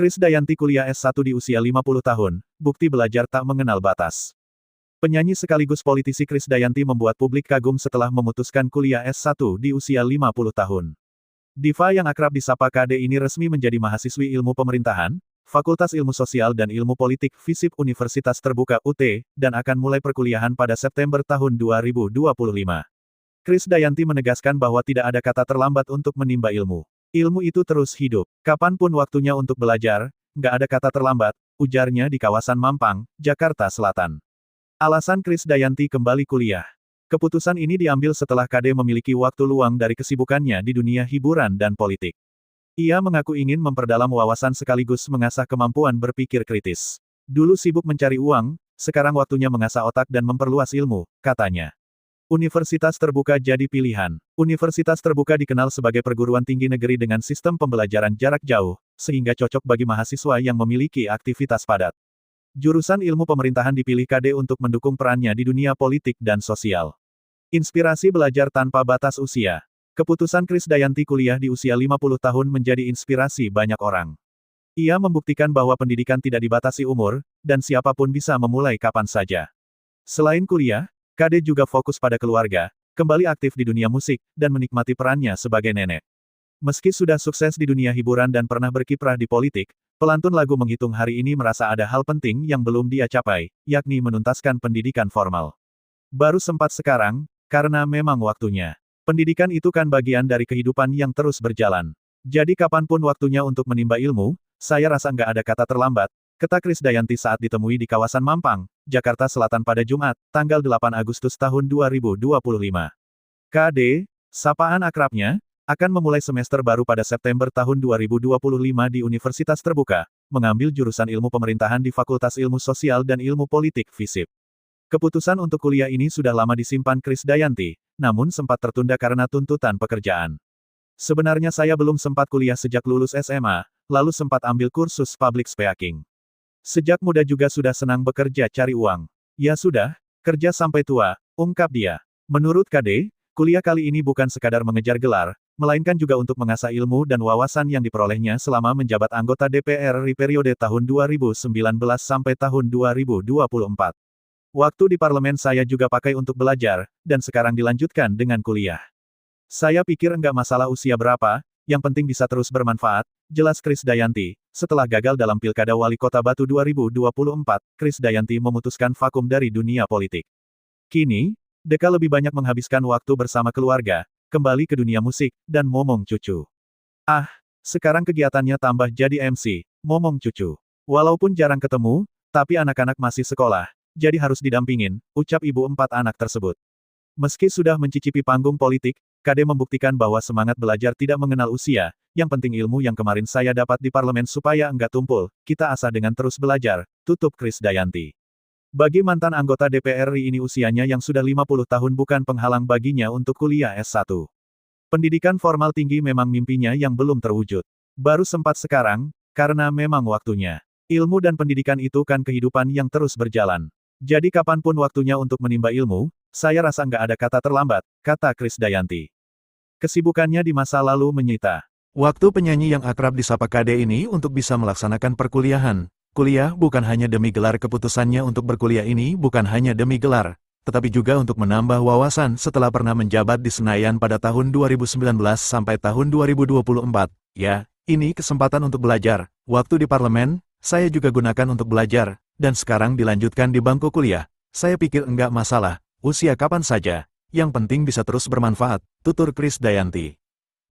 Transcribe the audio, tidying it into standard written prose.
Krisdayanti kuliah S1 di usia 50 tahun, bukti belajar tak mengenal batas. Penyanyi sekaligus politisi Krisdayanti membuat publik kagum setelah memutuskan kuliah S1 di usia 50 tahun. Diva yang akrab disapa KD ini resmi menjadi mahasiswi ilmu pemerintahan, Fakultas Ilmu Sosial dan Ilmu Politik FISIP Universitas Terbuka UT, dan akan mulai perkuliahan pada September tahun 2025. Krisdayanti menegaskan bahwa tidak ada kata terlambat untuk menimba ilmu. Ilmu itu terus hidup. Kapanpun waktunya untuk belajar, nggak ada kata terlambat, ujarnya di kawasan Mampang, Jakarta Selatan. Alasan Krisdayanti kembali kuliah. Keputusan ini diambil setelah KD memiliki waktu luang dari kesibukannya di dunia hiburan dan politik. Ia mengaku ingin memperdalam wawasan sekaligus mengasah kemampuan berpikir kritis. Dulu sibuk mencari uang, sekarang waktunya mengasah otak dan memperluas ilmu, katanya. Universitas Terbuka jadi pilihan. Universitas Terbuka dikenal sebagai perguruan tinggi negeri dengan sistem pembelajaran jarak jauh, sehingga cocok bagi mahasiswa yang memiliki aktivitas padat. Jurusan ilmu pemerintahan dipilih KD untuk mendukung perannya di dunia politik dan sosial. Inspirasi belajar tanpa batas usia. Keputusan Krisdayanti kuliah di usia 50 tahun menjadi inspirasi banyak orang. Ia membuktikan bahwa pendidikan tidak dibatasi umur, dan siapapun bisa memulai kapan saja. Selain kuliah, KD juga fokus pada keluarga, kembali aktif di dunia musik, dan menikmati perannya sebagai nenek. Meski sudah sukses di dunia hiburan dan pernah berkiprah di politik, pelantun lagu Menghitung Hari ini merasa ada hal penting yang belum dia capai, yakni menuntaskan pendidikan formal. Baru sempat sekarang, karena memang waktunya. Pendidikan itu kan bagian dari kehidupan yang terus berjalan. Jadi kapanpun waktunya untuk menimba ilmu, saya rasa nggak ada kata terlambat, kata Krisdayanti saat ditemui di kawasan Mampang, Jakarta Selatan pada Jumat, tanggal 8 Agustus tahun 2025. KD, sapaan akrabnya, akan memulai semester baru pada September tahun 2025 di Universitas Terbuka, mengambil jurusan ilmu pemerintahan di Fakultas Ilmu Sosial dan Ilmu Politik FISIP. Keputusan untuk kuliah ini sudah lama disimpan Krisdayanti, namun sempat tertunda karena tuntutan pekerjaan. Sebenarnya saya belum sempat kuliah sejak lulus SMA, lalu sempat ambil kursus public speaking. Sejak muda juga sudah senang bekerja cari uang. Ya sudah, kerja sampai tua, ungkap dia. Menurut KD, kuliah kali ini bukan sekadar mengejar gelar, melainkan juga untuk mengasah ilmu dan wawasan yang diperolehnya selama menjabat anggota DPR RI periode tahun 2019 sampai tahun 2024. Waktu di parlemen saya juga pakai untuk belajar, dan sekarang dilanjutkan dengan kuliah. Saya pikir enggak masalah usia berapa, yang penting bisa terus bermanfaat, jelas Krisdayanti. Setelah gagal dalam Pilkada Wali Kota Batu 2024, Krisdayanti memutuskan vakum dari dunia politik. Kini, Deka lebih banyak menghabiskan waktu bersama keluarga, kembali ke dunia musik, dan momong cucu. Sekarang kegiatannya tambah jadi MC, momong cucu. Walaupun jarang ketemu, tapi anak-anak masih sekolah, jadi harus didampingin, ucap ibu 4 anak tersebut. Meski sudah mencicipi panggung politik, KD membuktikan bahwa semangat belajar tidak mengenal usia, yang penting ilmu yang kemarin saya dapat di parlemen supaya enggak tumpul, kita asah dengan terus belajar, tutup Krisdayanti. Bagi mantan anggota DPR RI ini usianya yang sudah 50 tahun bukan penghalang baginya untuk kuliah S1. Pendidikan formal tinggi memang mimpinya yang belum terwujud. Baru sempat sekarang, karena memang waktunya. Ilmu dan pendidikan itu kan kehidupan yang terus berjalan. Jadi kapanpun waktunya untuk menimba ilmu, saya rasa nggak ada kata terlambat, kata Krisdayanti. Kesibukannya di masa lalu menyita waktu penyanyi yang akrab disapa KD ini untuk bisa melaksanakan perkuliahan. Kuliah bukan hanya demi gelar, keputusannya untuk berkuliah ini bukan hanya demi gelar, tetapi juga untuk menambah wawasan setelah pernah menjabat di Senayan pada tahun 2019 sampai tahun 2024. Ya, ini kesempatan untuk belajar. Waktu di parlemen, saya juga gunakan untuk belajar, dan sekarang dilanjutkan di bangku kuliah. Saya pikir enggak masalah, usia kapan saja, yang penting bisa terus bermanfaat, tutur Krisdayanti.